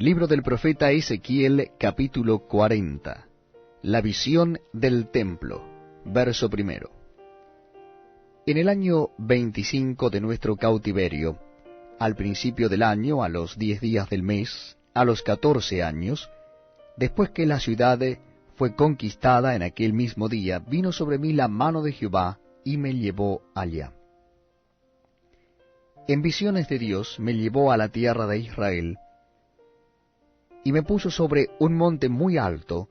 Libro del profeta Ezequiel, capítulo 40. La visión del templo. Verso primero. En el año 25 de nuestro cautiverio, al principio del año, a los 10 días del mes, a los 14 años, después que la ciudad fue conquistada en aquel mismo día, vino sobre mí la mano de Jehová y me llevó allá. En visiones de Dios me llevó a la tierra de Israel, y me puso sobre un monte muy alto,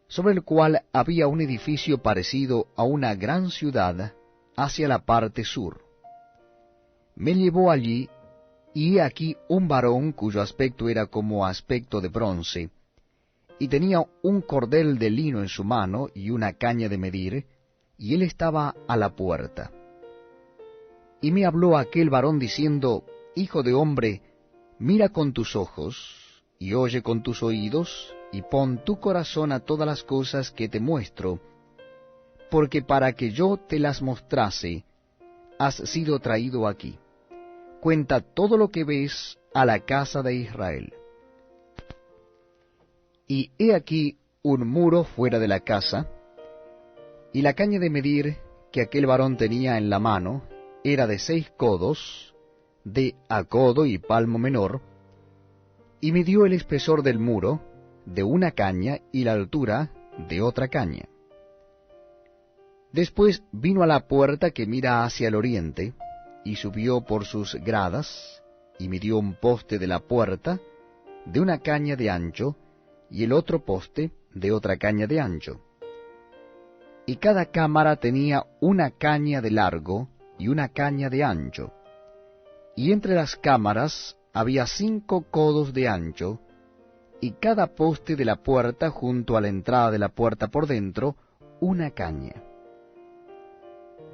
sobre el cual había un edificio parecido a una gran ciudad hacia la parte sur. Me llevó allí, y he aquí un varón cuyo aspecto era como aspecto de bronce, y tenía un cordel de lino en su mano y una caña de medir, y él estaba a la puerta. Y me habló aquel varón diciendo: Hijo de hombre, mira con tus ojos, y oye con tus oídos, y pon tu corazón a todas las cosas que te muestro, porque para que yo te las mostrase, has sido traído aquí. Cuenta todo lo que ves a la casa de Israel. Y he aquí un muro fuera de la casa, y la caña de medir que aquel varón tenía en la mano era de 6 codos, de a codo y palmo menor, y midió el espesor del muro de una caña y la altura de otra caña. Después vino a la puerta que mira hacia el oriente, y subió por sus gradas, y midió un poste de la puerta de una caña de ancho, y el otro poste de otra caña de ancho. Y cada cámara tenía una caña de largo y una caña de ancho, y entre las cámaras había 5 codos de ancho, y cada poste de la puerta junto a la entrada de la puerta por dentro, una caña.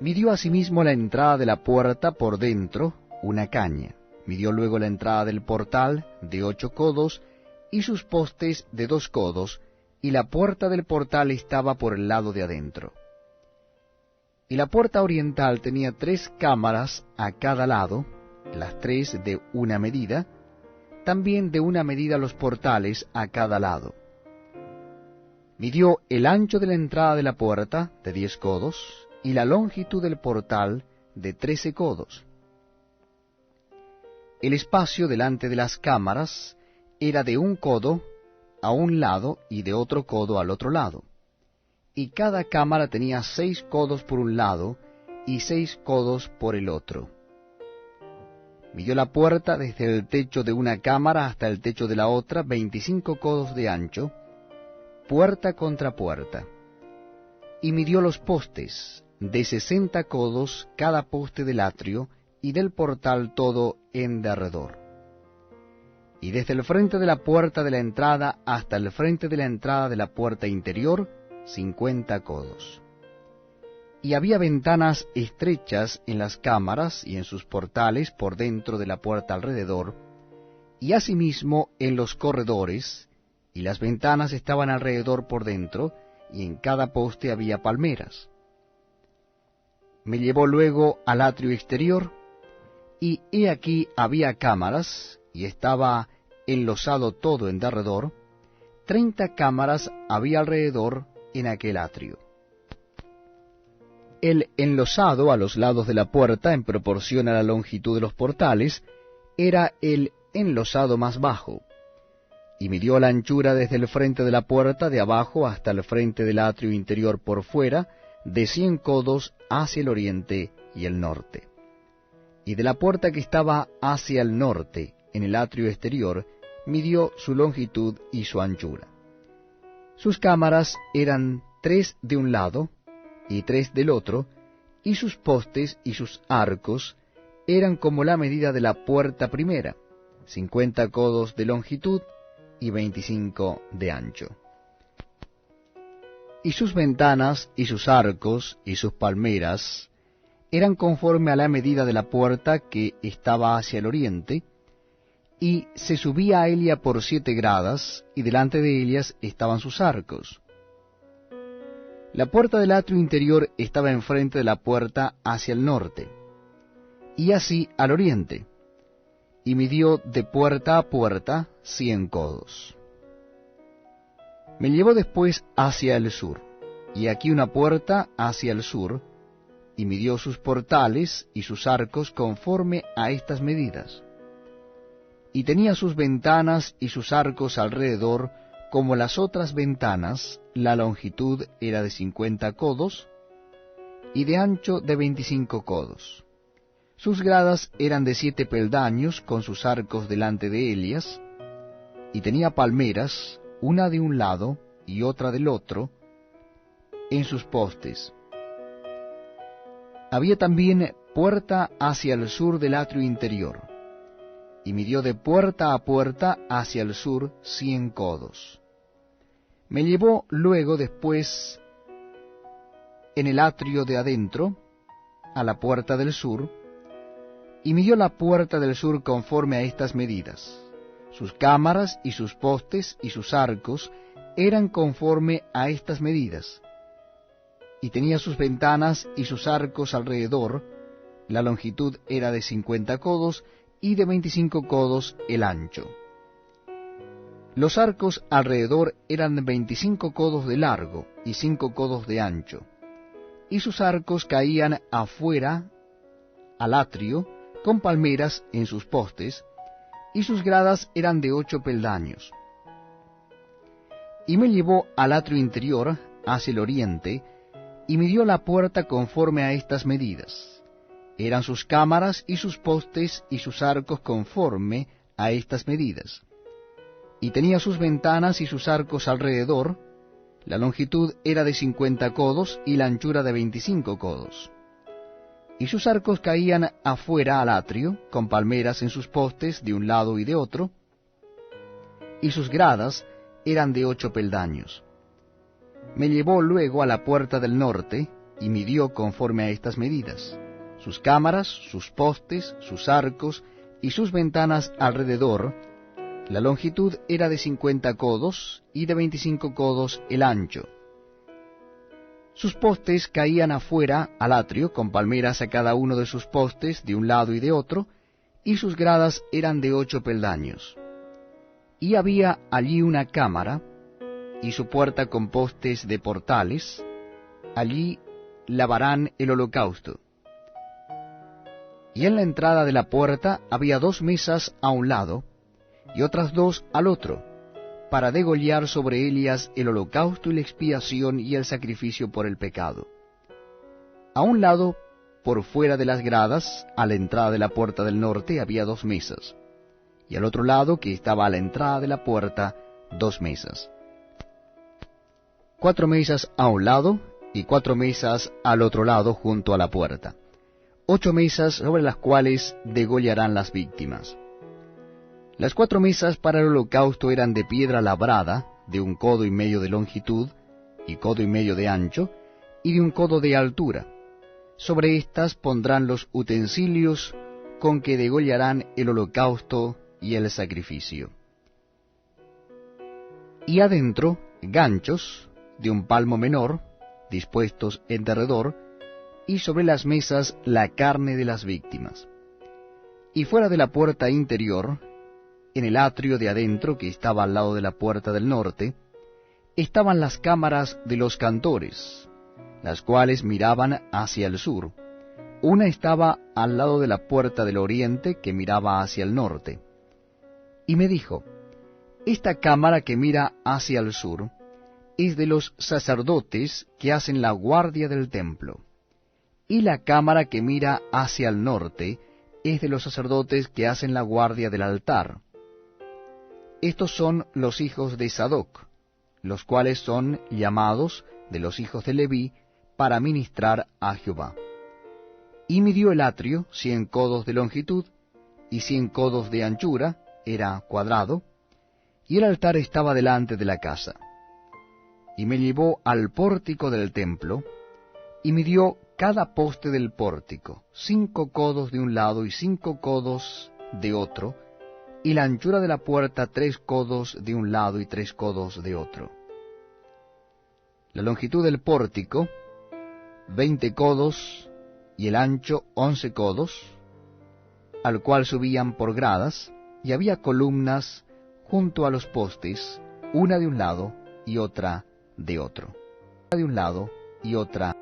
Midió asimismo la entrada de la puerta por dentro, una caña. Midió luego la entrada del portal de 8 codos, y sus postes de 2 codos, y la puerta del portal estaba por el lado de adentro. Y la puerta oriental tenía 3 cámaras a cada lado, las 3 de una medida, también de una medida los portales a cada lado. Midió el ancho de la entrada de la puerta de 10 codos, y la longitud del portal de 13 codos. El espacio delante de las cámaras era de 1 codo a un lado y de otro codo al otro lado, y cada cámara tenía 6 codos por un lado y 6 codos por el otro. Midió la puerta desde el techo de una cámara hasta el techo de la otra, 25 codos de ancho, puerta contra puerta. Y midió los postes, de 60 codos cada poste del atrio y del portal todo en derredor. Y desde el frente de la puerta de la entrada hasta el frente de la entrada de la puerta interior, 50 codos. Y había ventanas estrechas en las cámaras y en sus portales por dentro de la puerta alrededor, y asimismo en los corredores, y las ventanas estaban alrededor por dentro, y en cada poste había palmeras. Me llevó luego al atrio exterior, y he aquí había cámaras, y estaba enlosado todo en derredor, 30 cámaras había alrededor en aquel atrio. El enlosado a los lados de la puerta, en proporción a la longitud de los portales, era el enlosado más bajo, y midió la anchura desde el frente de la puerta de abajo hasta el frente del atrio interior por fuera, de 100 codos hacia el oriente y el norte. Y de la puerta que estaba hacia el norte, en el atrio exterior, midió su longitud y su anchura. Sus cámaras eran 3 de un lado y 3 del otro, y sus postes y sus arcos eran como la medida de la puerta primera, 50 codos de longitud y 25 de ancho. Y sus ventanas y sus arcos y sus palmeras eran conforme a la medida de la puerta que estaba hacia el oriente, y se subía a ella por 7 gradas, y delante de ellas estaban sus arcos. La puerta del atrio interior estaba enfrente de la puerta hacia el norte, y así al oriente, y midió de puerta a puerta 100 codos. Me llevó después hacia el sur, y aquí una puerta hacia el sur, y midió sus portales y sus arcos conforme a estas medidas. Y tenía sus ventanas y sus arcos alrededor, como las otras ventanas, la longitud era de 50 codos, y de ancho de 25 codos. Sus gradas eran de 7 peldaños, con sus arcos delante de ellas, y tenía palmeras, una de un lado y otra del otro, en sus postes. Había también puerta hacia el sur del atrio interior, y midió de puerta a puerta hacia el sur 100 codos. Me llevó luego después en el atrio de adentro, a la puerta del sur, y midió la puerta del sur conforme a estas medidas. Sus cámaras y sus postes y sus arcos eran conforme a estas medidas, y tenía sus ventanas y sus arcos alrededor, la longitud era de 50 codos, y de 25 codos el ancho. Los arcos alrededor eran de 25 codos de largo, y 5 codos de ancho, y sus arcos caían afuera al atrio, con palmeras en sus postes, y sus gradas eran de 8 peldaños. Y me llevó al atrio interior, hacia el oriente, y midió la puerta conforme a estas medidas. Eran sus cámaras y sus postes y sus arcos conforme a estas medidas. Y tenía sus ventanas y sus arcos alrededor, la longitud era de 50 codos y la anchura de 25 codos. Y sus arcos caían afuera al atrio, con palmeras en sus postes de un lado y de otro, y sus gradas eran de 8 peldaños. Me llevó luego a la puerta del norte, y midió conforme a estas medidas. Sus cámaras, sus postes, sus arcos y sus ventanas alrededor, la longitud era de 50 codos y de 25 codos el ancho. Sus postes caían afuera al atrio, con palmeras a cada uno de sus postes de un lado y de otro, y sus gradas eran de 8 peldaños. Y había allí una cámara, y su puerta con postes de portales, allí lavarán el holocausto. Y en la entrada de la puerta había 2 mesas a un lado, y otras 2 al otro, para degollar sobre ellas el holocausto y la expiación y el sacrificio por el pecado. A un lado, por fuera de las gradas, a la entrada de la puerta del norte, había 2 mesas, y al otro lado, que estaba a la entrada de la puerta, 2 mesas. 4 mesas a un lado, y 4 mesas al otro lado junto a la puerta. 8 mesas sobre las cuales degollarán las víctimas. Las 4 mesas para el holocausto eran de piedra labrada, de 1 codo y medio de longitud, y codo y medio de ancho, y de 1 codo de altura. Sobre estas pondrán los utensilios con que degollarán el holocausto y el sacrificio. Y adentro, ganchos de 1 palmo menor, dispuestos en derredor, y sobre las mesas la carne de las víctimas. Y fuera de la puerta interior, en el atrio de adentro que estaba al lado de la puerta del norte, estaban las cámaras de los cantores, las cuales miraban hacia el sur. Una estaba al lado de la puerta del oriente que miraba hacia el norte. Y me dijo, esta cámara que mira hacia el sur es de los sacerdotes que hacen la guardia del templo, y la cámara que mira hacia el norte es de los sacerdotes que hacen la guardia del altar. Estos son los hijos de Sadoc, los cuales son llamados de los hijos de Leví para ministrar a Jehová. Y midió el atrio 100 codos de longitud y 100 codos de anchura, era cuadrado, y el altar estaba delante de la casa. Y me llevó al pórtico del templo, y midió cada poste del pórtico, 5 codos de un lado y 5 codos de otro, y la anchura de la puerta 3 codos de un lado y 3 codos de otro. La longitud del pórtico, 20 codos, y el ancho 11 codos, al cual subían por gradas, y había columnas junto a los postes, una de un lado y otra de otro. Una de un lado y otra